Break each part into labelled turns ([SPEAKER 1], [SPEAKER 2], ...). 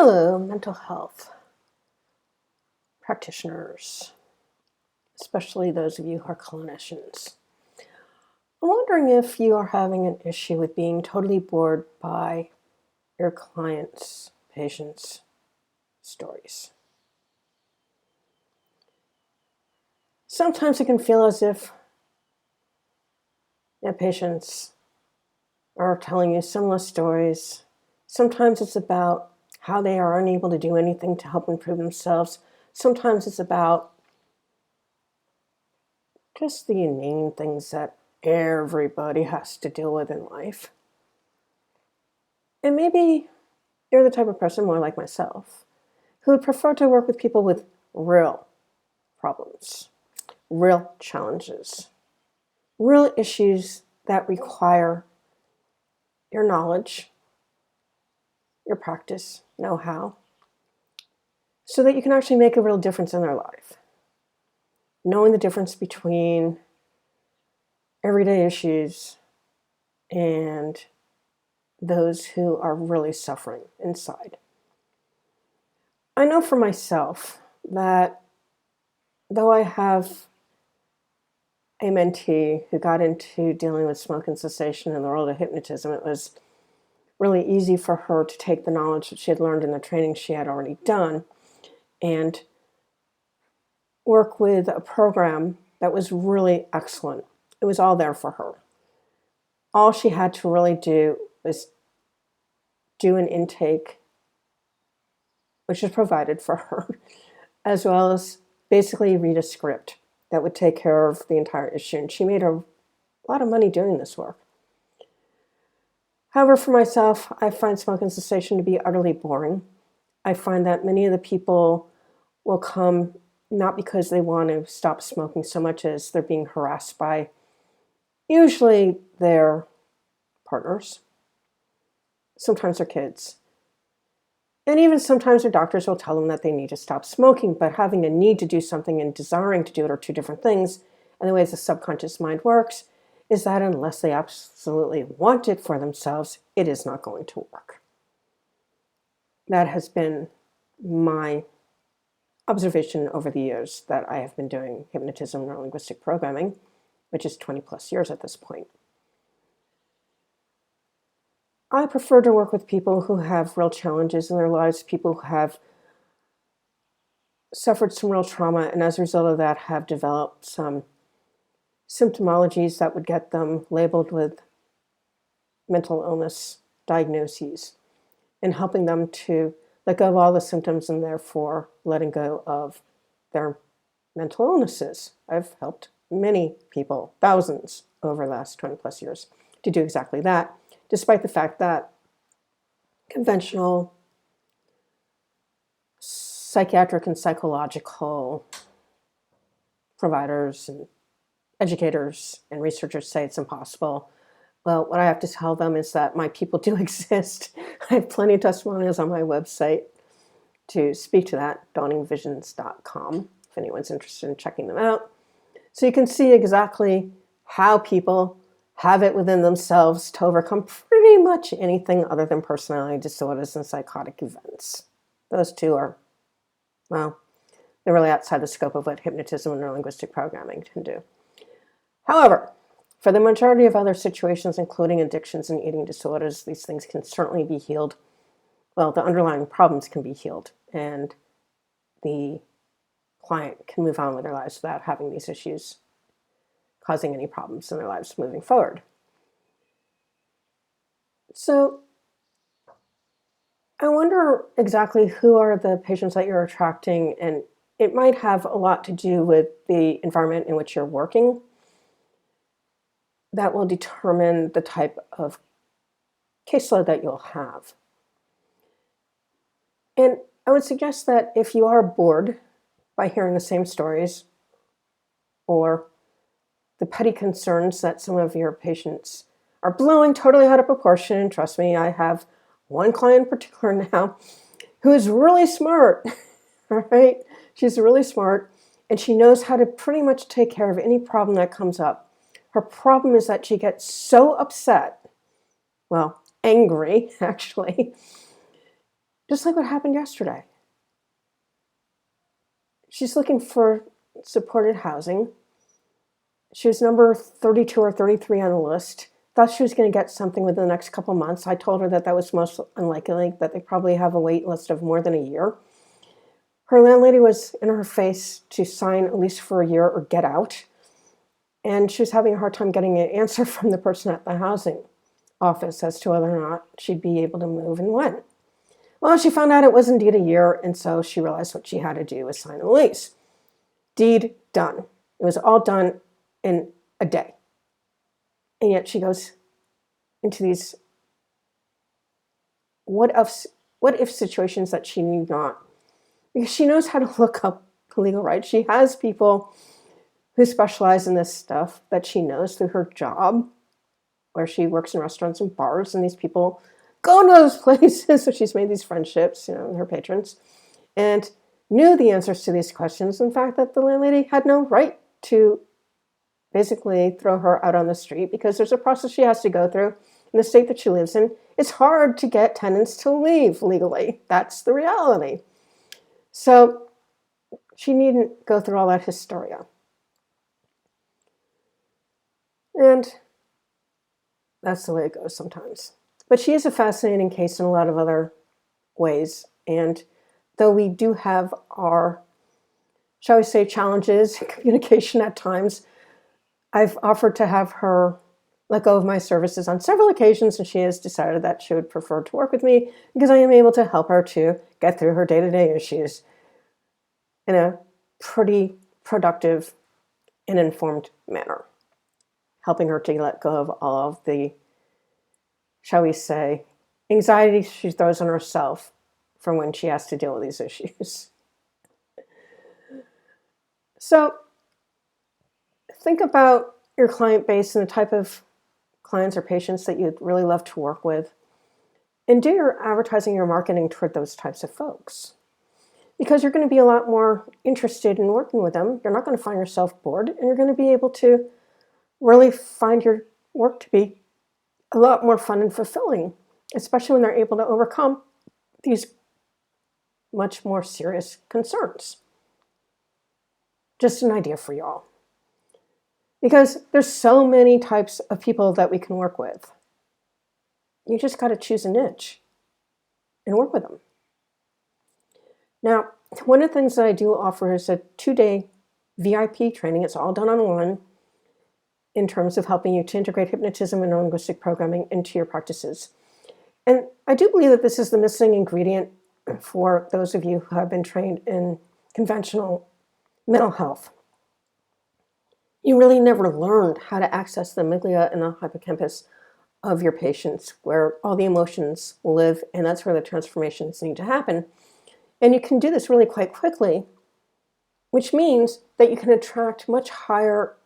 [SPEAKER 1] Hello, mental health practitioners, especially those of you who are clinicians. I'm wondering if you are having an issue with being totally bored by your clients' patients' stories. Sometimes it can feel as if your patients are telling you similar stories. Sometimes it's about how they are unable to do anything to help improve themselves. Sometimes it's about just the inane things that everybody has to deal with in life. And maybe you're the type of person, more like myself, who would prefer to work with people with real problems, real challenges, real issues that require your knowledge, your practice, know-how, so that you can actually make a real difference in their life. Knowing the difference between everyday issues and those who are really suffering inside. I know for myself that though I have a mentee who got into dealing with smoking cessation in the world of hypnotism, it was really easy for her to take the knowledge that she had learned in the training she had already done and work with a program that was really excellent. It was all there for her. All she had to really do was do an intake, which is provided for her, as well as basically read a script that would take care of the entire issue. And she made a lot of money doing this work. However, for myself, I find smoking cessation to be utterly boring. I find that many of the people will come not because they want to stop smoking so much as they're being harassed by usually their partners, sometimes their kids. And even sometimes their doctors will tell them that they need to stop smoking, but having a need to do something and desiring to do it are two different things. And the way the subconscious mind works is that unless they absolutely want it for themselves, it is not going to work. That has been my observation over the years that I have been doing hypnotism and neurolinguistic programming, which is 20 plus years at this point. I prefer to work with people who have real challenges in their lives, people who have suffered some real trauma, and as a result of that have developed some symptomologies that would get them labeled with mental illness diagnoses, and helping them to let go of all the symptoms and therefore letting go of their mental illnesses. I've helped many people, thousands over the last 20 plus years, to do exactly that, despite the fact that conventional psychiatric and psychological providers and educators and researchers say it's impossible. Well, what I have to tell them is that my people do exist. I have plenty of testimonials on my website to speak to that, dawningvisions.com, if anyone's interested in checking them out. So you can see exactly how people have it within themselves to overcome pretty much anything other than personality disorders and psychotic events. Those two are, well, they're really outside the scope of what hypnotism and neurolinguistic programming can do. However, for the majority of other situations, including addictions and eating disorders, these things can certainly be healed. Well, the underlying problems can be healed, and the client can move on with their lives without having these issues causing any problems in their lives moving forward. So I wonder exactly who are the patients that you're attracting, and it might have a lot to do with the environment in which you're working. That will determine the type of caseload that you'll have. And I would suggest that if you are bored by hearing the same stories or the petty concerns that some of your patients are blowing totally out of proportion, and trust me, I have one client in particular now who is really smart, all right? She's really smart, and she knows how to pretty much take care of any problem that comes up. Her problem is that she gets so upset, well, angry, actually, Just like what happened yesterday. She's looking for supported housing. She was number 32 or 33 on the list. Thought she was going to get something within the next couple months. I told her that that was most unlikely, that they probably have a wait list of more than a year. Her landlady was in her face to sign a lease for a year or get out. And she was having a hard time getting an answer from the person at the housing office as to whether or not she'd be able to move and when. Well, she found out it was indeed a year, and so she realized what she had to do was sign a lease. Deed done. It was all done in a day. And yet she goes into these what if situations that she knew not. Because she knows how to look up legal rights. She has people who specialize in this stuff that she knows through her job, where she works in restaurants and bars, and these people go to those places. So she's made these friendships, her patrons, and knew the answers to these questions. In fact, that the landlady had no right to basically throw her out on the street because there's a process she has to go through in the state that she lives in. It's hard to get tenants to leave legally. That's the reality. So she needn't go through all that hysteria. And that's the way it goes sometimes. But she is a fascinating case in a lot of other ways. And though we do have our, shall we say, challenges in communication at times, I've offered to have her let go of my services on several occasions, and she has decided that she would prefer to work with me because I am able to help her to get through her day-to-day issues in a pretty productive and informed manner, helping her to let go of all of the, shall we say, anxiety she throws on herself from when she has to deal with these issues. So think about your client base and the type of clients or patients that you'd really love to work with, and do your advertising, your marketing toward those types of folks. Because you're going to be a lot more interested in working with them. You're not going to find yourself bored, and you're going to be able to really find your work to be a lot more fun and fulfilling, especially when they're able to overcome these much more serious concerns. Just an idea for y'all. Because there's so many types of people that we can work with. You just got to choose a niche and work with them. Now, one of the things that I do offer is a 2-day VIP training. It's all done online in terms of helping you to integrate hypnotism and linguistic programming into your practices. And I do believe that this is the missing ingredient for those of you who have been trained in conventional mental health. You really never learned how to access the amygdala and the hippocampus of your patients, where all the emotions live, and that's where the transformations need to happen. And you can do this really quite quickly, which means that you can attract much higher,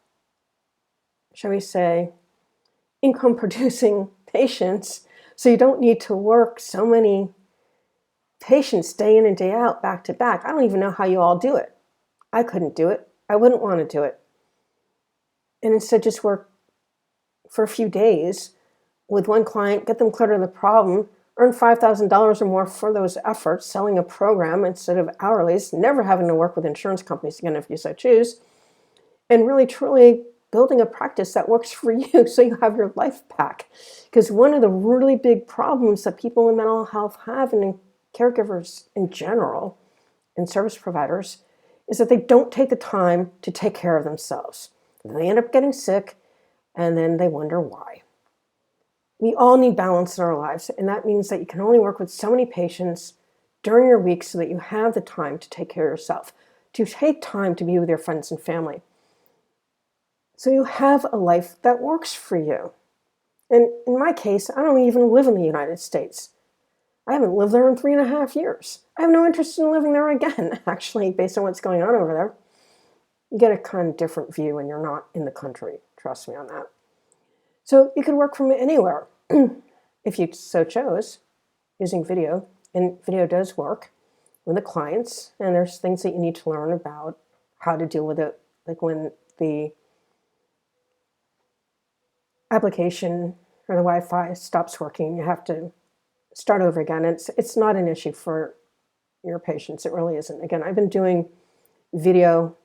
[SPEAKER 1] shall we say, income-producing patients, so you don't need to work so many patients day in and day out, back to back. I don't even know how you all do it. I couldn't do it. I wouldn't want to do it. And instead just work for a few days with one client, get them clear to the problem, earn $5,000 or more for those efforts, selling a program instead of hourlies, never having to work with insurance companies again if you so choose, and really truly building a practice that works for you so you have your life back. Because one of the really big problems that people in mental health have, and caregivers in general, and service providers, is that they don't take the time to take care of themselves. They end up getting sick, and then they wonder why. We all need balance in our lives, and that means that you can only work with so many patients during your week so that you have the time to take care of yourself, to take time to be with your friends and family. So you have a life that works for you. And in my case, I don't even live in the United States. I haven't lived there in 3.5 years. I have no interest in living there again, actually, based on what's going on over there. You get a kind of different view when you're not in the country. Trust me on that. So you could work from anywhere if you so chose, using video. And video does work with the clients. And there's things that you need to learn about how to deal with it. Like when the application or the Wi-Fi stops working, you have to start over again. It's not an issue for your patients. It really isn't. Again, I've been doing video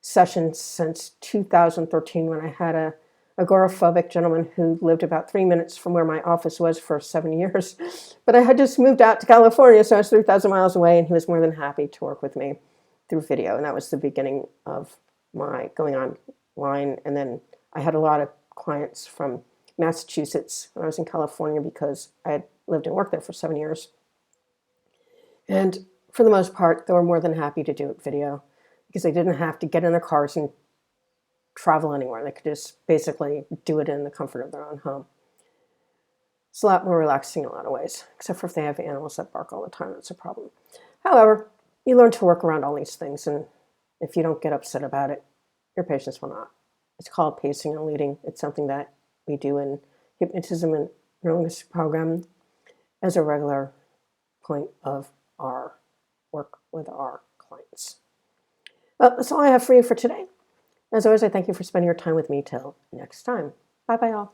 [SPEAKER 1] sessions since 2013 when I had a agoraphobic gentleman who lived about 3 minutes from where my office was for 7 years. But I had just moved out to California, so I was 3,000 miles away, and he was more than happy to work with me through video. And that was the beginning of my going online. And then I had a lot of clients from Massachusetts when I was in California because I had lived and worked there for 7 years. And for the most part, they were more than happy to do it video because they didn't have to get in their cars and travel anywhere. They could just basically do it in the comfort of their own home. It's a lot more relaxing in a lot of ways, except for if they have animals that bark all the time, that's a problem. However, you learn to work around all these things, and if you don't get upset about it, your patients will not. It's called pacing and leading. It's something that we do in hypnotism and neurolinguistic program as a regular point of our work with our clients. Well, that's all I have for you for today. As always, I thank you for spending your time with me. Till next time. Bye-bye, all.